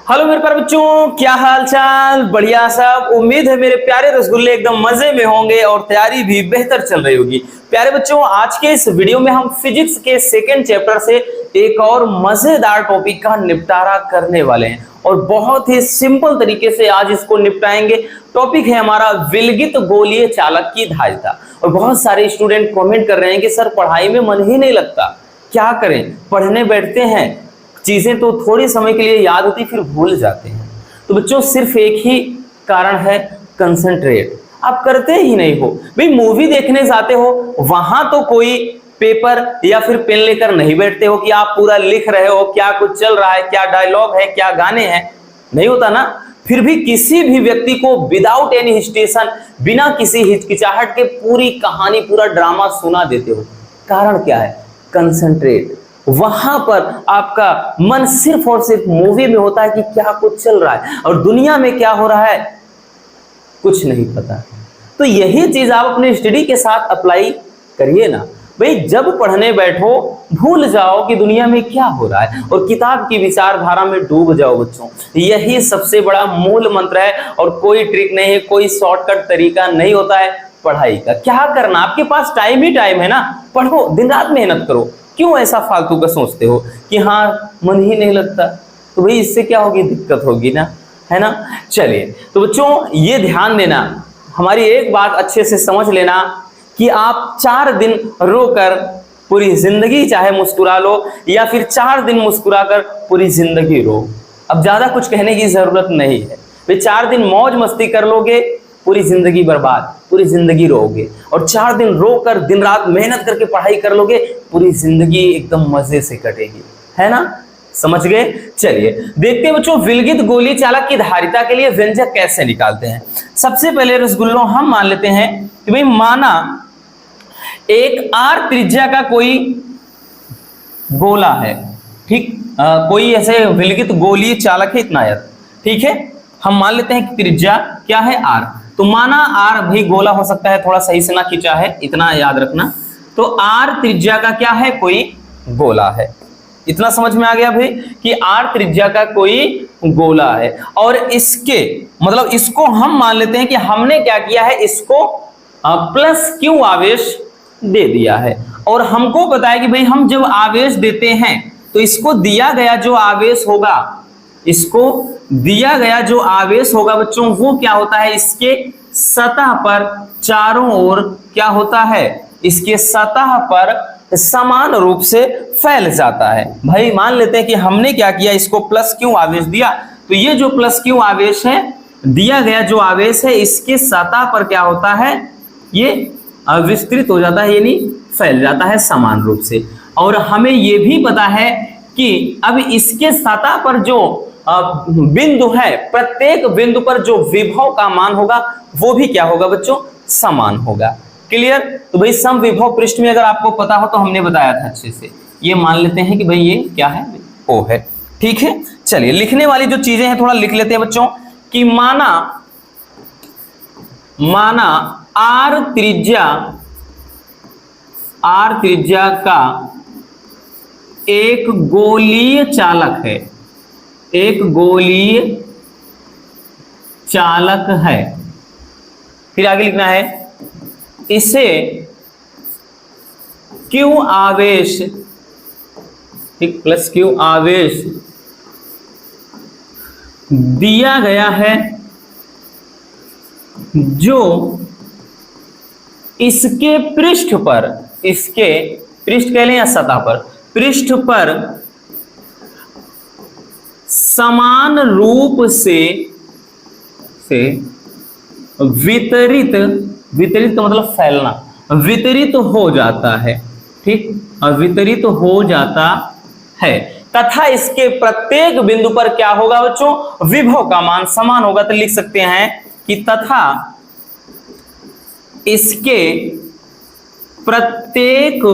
Hello मेरे प्यारे बच्चों, क्या हाल चाल। बढ़िया सब। उम्मीद है मेरे प्यारे रसगुल्ले एकदम मजे में होंगे और तैयारी भी बेहतर चल रही होगी। प्यारे बच्चों, आज के इस वीडियो में हम फिजिक्स के सेकंड चैप्टर से एक और मजेदार टॉपिक का निपटारा करने वाले हैं और बहुत ही सिंपल तरीके से आज इसको निपटाएंगे। टॉपिक है हमारा विलगित गोलीय चालक की धारिता। और बहुत सारे स्टूडेंट कमेंट कर रहे हैं कि सर पढ़ाई में मन ही नहीं लगता, क्या करें। पढ़ने बैठते हैं, चीजें तो थोड़े समय के लिए याद होती फिर भूल जाते हैं। तो बच्चों सिर्फ एक ही कारण है, कंसंट्रेट। आप करते ही नहीं हो। भाई मूवी देखने जाते हो, वहां तो कोई पेपर या फिर पेन लेकर नहीं बैठते हो कि आप पूरा लिख रहे हो क्या कुछ चल रहा है, क्या डायलॉग है, क्या गाने हैं, नहीं होता ना। फिर भी किसी भी व्यक्ति को विदाउट एनी हिस्टेशन, बिना किसी हिचकिचाहट के पूरी कहानी, पूरा ड्रामा सुना देते हो। कारण क्या है? कंसंट्रेट। वहां पर आपका मन सिर्फ और सिर्फ मूवी में होता है कि क्या कुछ चल रहा है और दुनिया में क्या हो रहा है कुछ नहीं पता। तो यही चीज आप अपने स्टडी के साथ अप्लाई करिए ना। भाई जब पढ़ने बैठो भूल जाओ कि दुनिया में क्या हो रहा है और किताब की विचारधारा में डूब जाओ बच्चों। यही सबसे बड़ा मूल मंत्र है और कोई ट्रिक नहीं है, कोई शॉर्टकट तरीका नहीं होता है पढ़ाई का। क्या करना, आपके पास टाइम ही टाइम है ना, पढ़ो, दिन रात मेहनत करो। क्यों ऐसा फालतू का सोचते हो कि हाँ मन ही नहीं लगता? तो भाई इससे क्या होगी, दिक्कत होगी ना, है ना। चलिए तो बच्चों ये ध्यान देना, हमारी एक बात अच्छे से समझ लेना कि आप 4 दिन रोकर पूरी जिंदगी चाहे मुस्कुरा लो या फिर 4 दिन मुस्कुराकर पूरी जिंदगी रो। अब ज्यादा कुछ कहने की जरूरत नहीं है। भाई 4 दिन मौज मस्ती कर लोगे, पूरी जिंदगी बर्बाद, पूरी जिंदगी रोओगे। और 4 दिन रोकर दिन रात मेहनत करके पढ़ाई कर लोगे, पूरी जिंदगी एकदम मजे से कटेगी, है ना। समझ गए? चलिए देखते हैं बच्चों विलगित गोलीय चालक की धारिता के लिए व्यंजक कैसे निकालते हैं। सबसे पहले रसगुल्लों हम मान लेते हैं कि भाई माना एक आर त्रिज्या का कोई गोला है, ठीक, कोई ऐसे विलगित गोलीय चालक है इतना आयत, ठीक है। हम मान लेते हैं कि त्रिज्या क्या है, आर। तो माना आर भी गोला हो सकता है, थोड़ा सही से ना खींचा है, इतना याद रखना। तो आर त्रिज्या का क्या है, कोई गोला है। इतना समझ में आ गया भाई कि आर त्रिज्या का कोई गोला है और इसके मतलब इसको हम मान लेते हैं कि हमने क्या किया है, इसको प्लस क्यू आवेश दे दिया है। और हमको पता है कि भाई हम जब आवेश देते हैं तो इसको दिया गया जो आवेश होगा, इसको दिया गया जो आवेश होगा बच्चों वो क्या होता है, इसके सतह पर चारों ओर क्या होता है, इसके सतह पर समान रूप से फैल जाता है। भाई मान लेते हैं कि हमने क्या किया, इसको प्लस क्यू आवेश दिया, तो ये जो प्लस क्यू आवेश है, दिया गया जो आवेश है, इसके सतह पर क्या होता है, ये विस्तृत हो जाता है, यानी फैल जाता है समान रूप से। और हमें ये भी पता है कि अब इसके सतह पर जो बिंदु है, प्रत्येक बिंदु पर जो विभव का मान होगा वो भी क्या होगा बच्चों, समान होगा। क्लियर? तो भाई सम विभव पृष्ठ में अगर आपको पता हो तो हमने बताया था अच्छे से। ये मान लेते हैं कि भाई ये क्या है, ओ है, ठीक है। चलिए लिखने वाली जो चीजें हैं थोड़ा लिख लेते हैं बच्चों कि माना आर त्रिज्या का एक गोलीय चालक है, एक गोलीय चालक है। फिर आगे लिखना है इसे क्यू आवेश, ठीक, प्लस क्यू आवेश दिया गया है जो इसके पृष्ठ पर, इसके पृष्ठ कह लें या सतह पर, पृष्ठ पर समान रूप से वितरित का मतलब फैलना, वितरित हो जाता है, ठीक, वितरित हो जाता है तथा इसके प्रत्येक बिंदु पर क्या होगा बच्चों, विभव का मान समान होगा। तो लिख सकते हैं कि तथा इसके प्रत्येक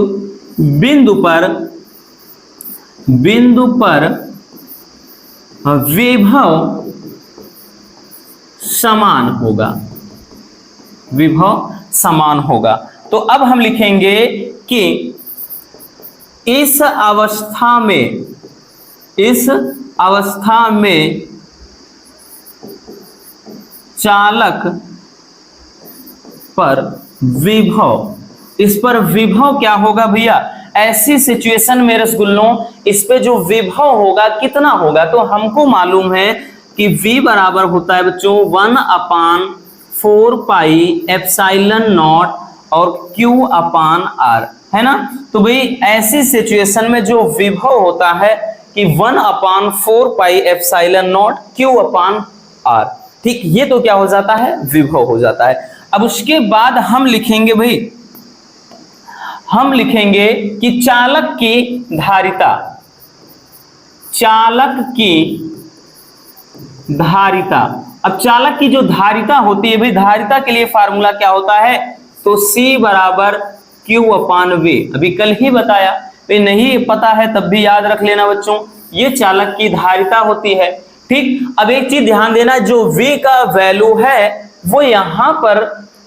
बिंदु पर विभव समान होगा, विभव समान होगा। तो अब हम लिखेंगे कि इस अवस्था में चालक पर विभव, इस पर विभव क्या होगा भैया, ऐसी सिचुएशन में रसगुल्लों इस पे जो विभव होगा कितना होगा, तो हमको मालूम है कि V बराबर होता है बच्चों 1/4 पाई एप्सिलॉन नॉट और Q अपान R, है ना। तो भाई ऐसी सिचुएशन में जो विभव होता है कि 1/4 pi epsilon not Q upon R, ठीक, ये तो क्या हो जाता है, विभव हो जाता है। अब उसके बाद हम लिखेंगे भाई, हम लिखेंगे कि चालक की धारिता, चालक की धारिता। अब चालक की जो धारिता होती है भाई, धारिता के लिए फार्मूला क्या होता है, तो C बराबर Q अपान V। अभी कल ही बताया, भाई नहीं पता है तब भी याद रख लेना बच्चों, ये चालक की धारिता होती है, ठीक। अब एक चीज ध्यान देना, जो V का वैल्यू है वो यहां पर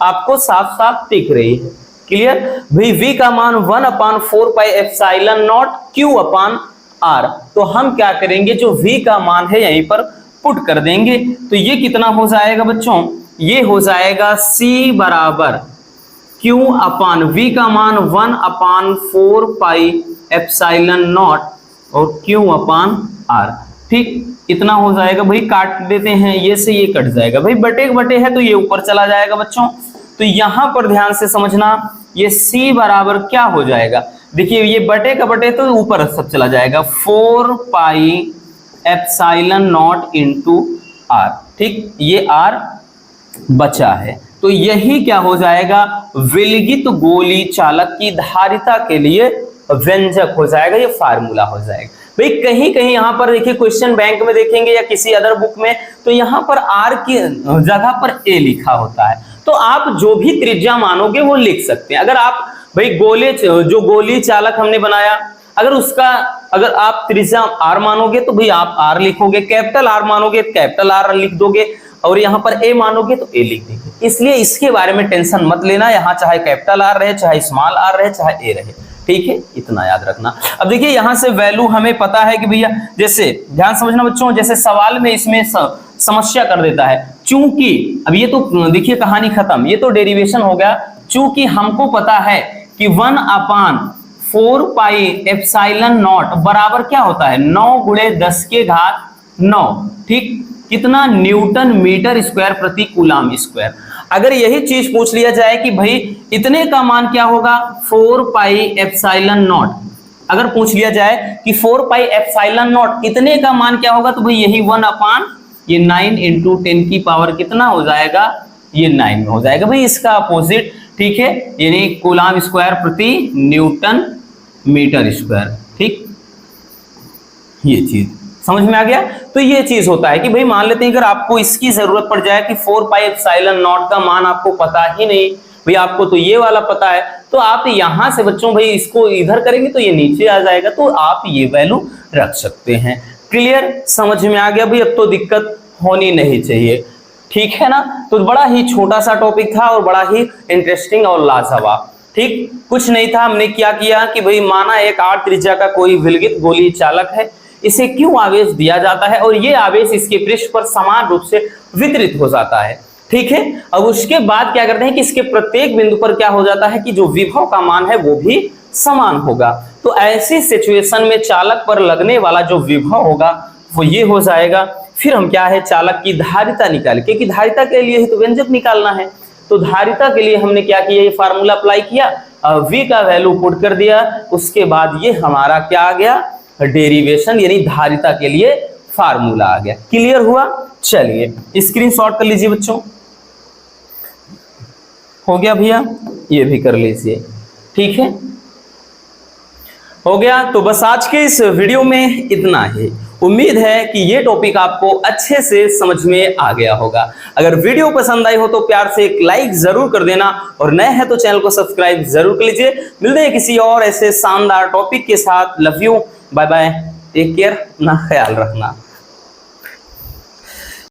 आपको साफ साफ दिख रही है, क्लियर भाई। V का मान 1/4 pi epsilon not Q upon R, तो हम क्या करेंगे, जो V का मान है यहीं पर पुट कर देंगे, तो ये कितना हो जाएगा बच्चों, ये हो जाएगा C बराबर Q अपान V का मान 1/4 पाई एप्सिलॉन नॉट और Q अपान R, ठीक, इतना हो जाएगा भाई। काट देते हैं, ये से ये कट जाएगा भाई, बटे बटे है तो ये ऊपर चला जाएगा बच्चों। तो यहां पर ध्यान से समझना, ये C बराबर क्या हो जाएगा, देखिए ये बटे का बटे तो ऊपर सब चला जाएगा, 4 pi epsilon not into R, ठीक, ये R बचा है। तो यही क्या हो जाएगा, विलगित गोली चालक की धारिता के लिए व्यंजक हो जाएगा, ये फार्मूला हो जाएगा भाई। कहीं कहीं यहां पर देखिए क्वेश्चन बैंक में देखेंगे या किसी अदर बुक में, तो यहां पर R की जगह पर A लिखा होता है, तो आप जो भी त्रिज्या मानोगे वो लिख सकते हैं। अगर आप भाई जो गोली चालक हमने बनाया, अगर आप त्रिज्या R मानोगे तो भाई आप R लिखोगे, कैपिटल R मानोगे तो कैपिटल R लिख दोगे, और यहाँ पर A मानोगे तो A लिख देंगे। इसलिए इसके बारे में टेंशन मत लेना, यहाँ चाहे कैपिटल R रहे, चाहे स्मॉल r रहे, चाहे A रहे, ठीक है, इतना याद रखना। अब देखिए यहाँ से वैल्यू हमें पता है कि भैया, जैसे ध्यान समझना बच्चों, जैसे सवाल में इसमें समस्या कर देता है, चूंकि अब ये तो देखिए कहानी खत्म, ये तो डेरिवेशन हो गया। चूंकि हमको पता है कि 1/4 पाई एप्सिलॉन नॉट बराबर क्या होता है, 9 गुणे 10 के घात 9, ठीक, कितना, न्यूटन मीटर स्क्वायर प्रति कूलम स्क्वायर। अगर यही चीज पूछ लिया जाए कि भाई इतने का मान क्या होगा, 4 पाई एप्सिलॉन नॉट, अगर पूछ लिया जाए कि 4 पाई एप्सिलॉन नॉट इतने का मान क्या होगा, तो भाई यही 1/9 इंटू 10 की पावर कितना हो जाएगा, ये 9 में हो जाएगा भाई, इसका अपोजिट, ठीक है, यानी कूलम स्क्वायर प्रति न्यूटन मीटर स्क्वायर, ठीक, ये चीज समझ में आ गया। तो ये चीज होता है कि भाई मान लेते हैं अगर आपको इसकी जरूरत पड़ जाए कि 4 पाई एप्सिलॉन नॉट का मान आपको पता ही नहीं, भाई आपको तो ये वाला पता है, तो आप यहां से बच्चों भाई इसको इधर करेंगे तो ये नीचे आ जाएगा, तो आप ये वैल्यू रख सकते हैं। क्लियर, समझ में आ गया भाई, अब तो दिक्कत होनी नहीं चाहिए, ठीक है ना। तो बड़ा ही छोटा सा टॉपिक था और बड़ा ही इंटरेस्टिंग और लाजवाब, ठीक, कुछ नहीं था। हमने क्या किया कि भाई माना एक 8 त्रिज्या का कोई विलगित गोली चालक है, इसे क्यों आवेश दिया जाता है और ये आवेश इसके पृष्ठ पर समान रूप से वितरित हो जाता है, ठीक है। अब उसके बाद क्या करते हैं कि इसके प्रत्येक बिंदु पर क्या हो जाता है कि जो विभव का मान है वो भी समान होगा। तो ऐसी सिचुएशन में चालक पर लगने वाला जो विभव होगा वो ये हो जाएगा। फिर हम क्या है, चालक की धारिता निकाले, क्योंकि धारिता के लिए ही तो व्यंजक निकालना है। तो धारिता के लिए हमने क्या किया, ये फार्मूला अप्लाई किया, V का वैल्यू पुट कर दिया, उसके बाद ये हमारा क्या आ गया, डेरिवेशन, यानी धारिता के लिए फार्मूला आ गया। क्लियर हुआ, चलिए स्क्रीनशॉट कर लीजिए बच्चों, हो गया भैया, ये भी कर लीजिए, ठीक है, हो गया। तो बस आज के इस वीडियो में इतना ही। उम्मीद है कि ये टॉपिक आपको अच्छे से समझ में आ गया होगा। अगर वीडियो पसंद आई हो तो प्यार से एक लाइक जरूर कर देना, और नए हैं तो चैनल को सब्सक्राइब जरूर कर लीजिए। मिलते हैं किसी और ऐसे शानदार टॉपिक के साथ। Love you, bye bye, take care, अपना ख्याल रखना।